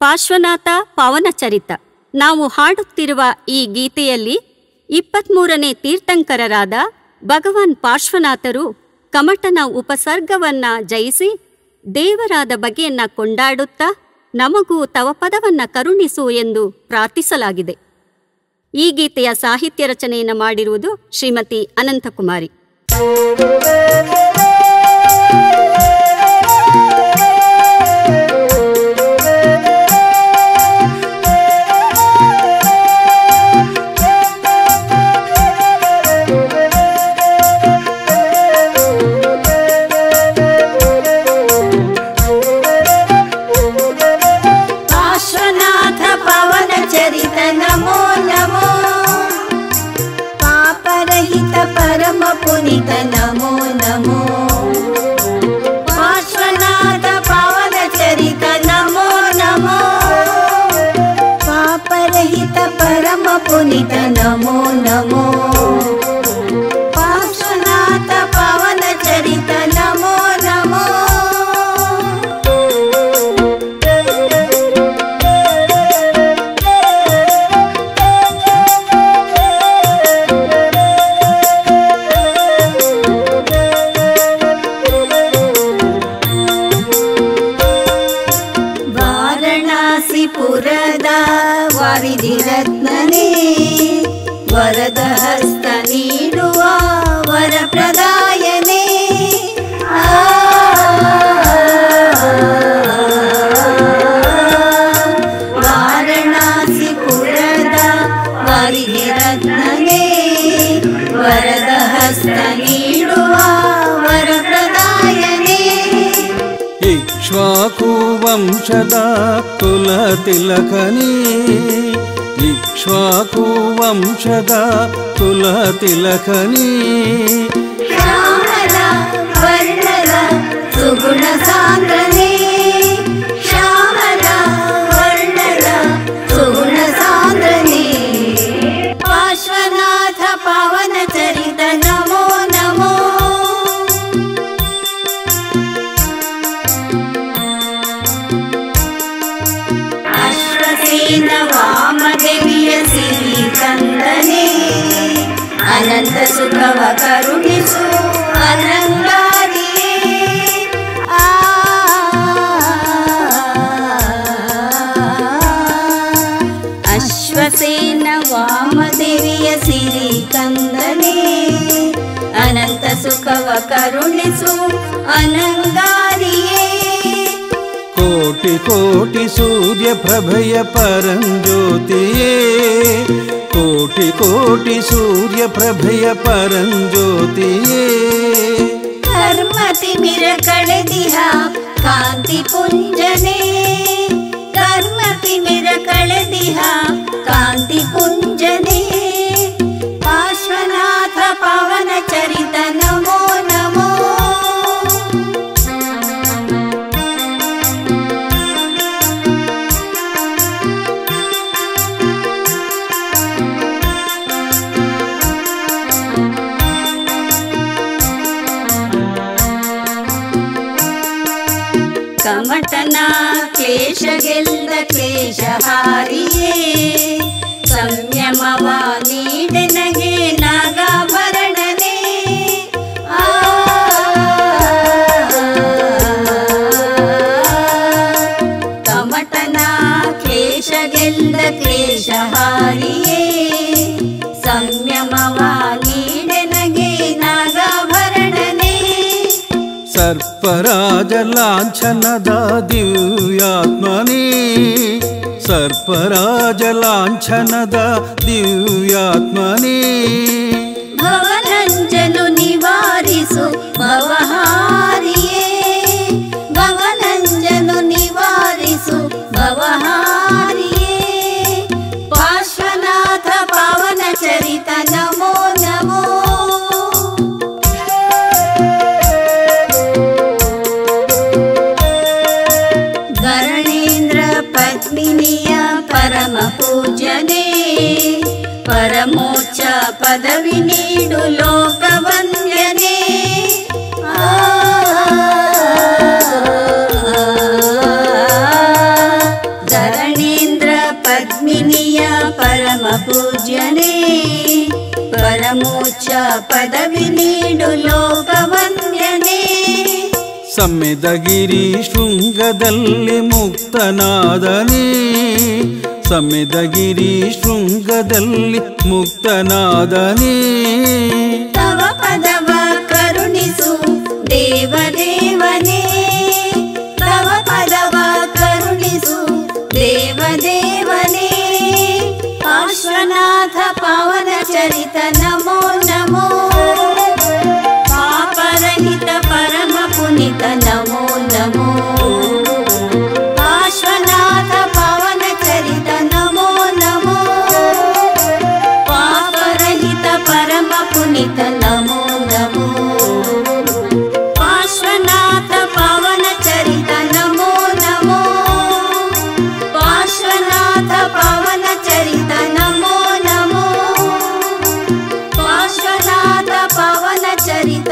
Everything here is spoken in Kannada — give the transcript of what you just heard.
ಪಾರ್ಶ್ವನಾಥ ಪಾವನಚರಿತ. ನಾವು ಹಾಡುತ್ತಿರುವ ಈ ಗೀತೆಯಲ್ಲಿ 23ನೇ ತೀರ್ಥಂಕರರಾದ ಭಗವಾನ್ ಪಾರ್ಶ್ವನಾಥರು ಕಮಟನ ಉಪಸರ್ಗವನ್ನ ಜಯಿಸಿ ದೇವರಾದ ಬಗೆಯನ್ನ ಕೊಂಡಾಡುತ್ತಾ ನಮಗೂ ತವ ಪದವನ್ನ ಕರುಣಿಸು ಎಂದು ಪ್ರಾರ್ಥಿಸಲಾಗಿದೆ. ಈ ಗೀತೆಯ ಸಾಹಿತ್ಯ ರಚನೆಯನ್ನು ಮಾಡಿರುವುದು ಶ್ರೀಮತಿ ಅನಂತಕುಮಾರಿ. पुनित नमो नमो पार्श्वनाथ पावन चरित नमो नमो पापरहित परम पुनित नमो नमो पार्श्वनाथ पावन चरित नमो नमो ವಾರಿಧಿರತ್ನನೇ ವರದ ಹಸ್ತ ನೀಡುವ ವರಪ್ರದಾಯನೇ ವಾರಣಾಸಿ ಪುರದ ವಾರಿಧಿರತ್ನನೇ ವರದ ಹಸ್ತ ನೀಡುವ ವರಪ್ರದಾಯನೇ ಇಕ್ಷ್ವಾಕು ವಂಶದ ಕುಲ ತಿಲಕನೇ ಇಕ್ಷ್ವಾಕು ವಂಶದ ಕುಲ ತಿಲಕನೇ ಶ್ಯಾಮಲ ವರ್ಣದ ಸುಗುಣ ಸಾಂದ್ರನೇ ಶ್ಯಾಮಲ ವರ್ಣದ ಸುಗುಣ ಸಾಂದ್ರನೇ ಪಾರ್ಶ್ವನಾಥ ಪಾವನ ಚರಿತ ನಮೋ ನಮೋ ಅಶ್ವಸೇನ ವಾಮದೇವಿಯ ಸಿರಿ ಕಂದನೇ ಅನಂತ ಸುಖವ ಕರುಣಿಸು ಅನಂಗಾರಿಯೇ ಅಶ್ವಸೇನ ವಾಮದೇವಿಯ ಸಿರಿ ಕಂದನೇ ಅನಂತ ಸುಖವ ಕರುಣಿಸು ಅನಂಗಾರಿಯೇ ಕೋಟಿ ಕೋಟಿ ಸೂರ್ಯ ಪ್ರಭಯ ಪರಂಜ್ಯೋತಿಯೇ ಕೋಟಿ ಕೋಟಿ ಸೂರ್ಯ ಪ್ರಭಯ ಪರಂಜ್ಯೋತಿಯೇ ಕರ್ಮ ತಿಮಿರ ಕಳೆದಿಹ ಕಾಂತಿ ಪುಂಜನೇ ಕರ್ಮ ತಿಮಿರ ಕಳೆದಿಹ ಕಾಂತಿ ಪುಂಜನೇ ಪಾರ್ಶ್ವನಾಥ ಪಾವನ ಚರಿತ ನಮೋ ನಮೋ ಕಮಟನ ಕ್ಲೇಶ ಗೆಲ್ದ ಕ್ಲೇಶಹಾರಿಯೇ ಸಂಯಮವ ನೀಡೆನಗೆ ನಾಗಾಭರಣನೇ ಕಮಟನ ಕ್ಲೇಶ ಗೆಲ್ದ ಕ್ಲೇಶಹಾರಿಯೇ ಸಂಯಮವ ನೀಡೆನಗೆ ನಾಗಾಭರಣನೇ ಸರ್ಪರಾಜ ಲಾಂಛನದ ದಿವ್ಯಾತ್ಮನೇ ಸರ್ಪರಾಜ ಲಾಂಛನದ ದಿವ್ಯಾತ್ಮನೇ ಭವನಂಜನು ನಿವಾರಿಸು ಭವಹಾರಿಯೇ ಭವನಂಜನು ನಿವಾರಿಸು ಭವಹಾರಿಯೇ ಪಾರ್ಶ್ವನಾಥ ಪಾವನ ಚರಿತ ನಮೋ ನಮೋ ಧರಣೇಂದ್ರ ಪದ್ಮಿನಿಯ ಪರಮ ಪೂಜನೆ ಪರಮೋಚ್ಚ ಪದವಿ ನೀಡು ಲೋಕವಂದ್ಯನೇ ಧರ ಪದ್ಮಿನಿಯ ಪರಮ ಪೂಜ್ಯನೇ, ಪರಮೋಚ್ಚ ಪದವಿ ನೀಡು ಲೋಕವಂದ್ಯನೇ. ಸಮ್ಮೆದಗಿರಿ ಶೃಂಗದಲ್ಲಿ ಮುಕ್ತನಾದನೇ, ಸಮ್ಮೆದಗಿರಿ ಶೃಂಗದಲ್ಲಿ ಮುಕ್ತನಾದನೇ. ತವ ಪದವ ಕರುಣಿಸು ದೇವದೇವನೇ, ತವ ಪದವ ಕರುಣಿಸು ದೇವದೇವನೇ. ಪಾರ್ಶ್ವನಾಥ ಪಾವನ ಚರಿತ ನಮೋ ನಮೋ, ಪಾಪರಹಿತ ಪರಮ ಪುನಿತ ನಮೋ ನಮೋ. ಪಾರ್ಶ್ವನಾಥ ಪಾವನ ಚರಿತ ನಮೋ ನಮೋ, ಪಾಪರಹಿತ ಪರಮ ಪುನಿತ ನಮೋ ನಮೋ. ಪಾರ್ಶ್ವನಾಥ ಪಾವನ ಚರಿತ ನಮೋ ನಮೋ, ಪಾರ್ಶ್ವನಾಥ ಪಾವನ ಚರಿತ ನಮೋ ನಮೋ, ಪಾರ್ಶ್ವನಾಥ ಪಾವನ ಚರಿತ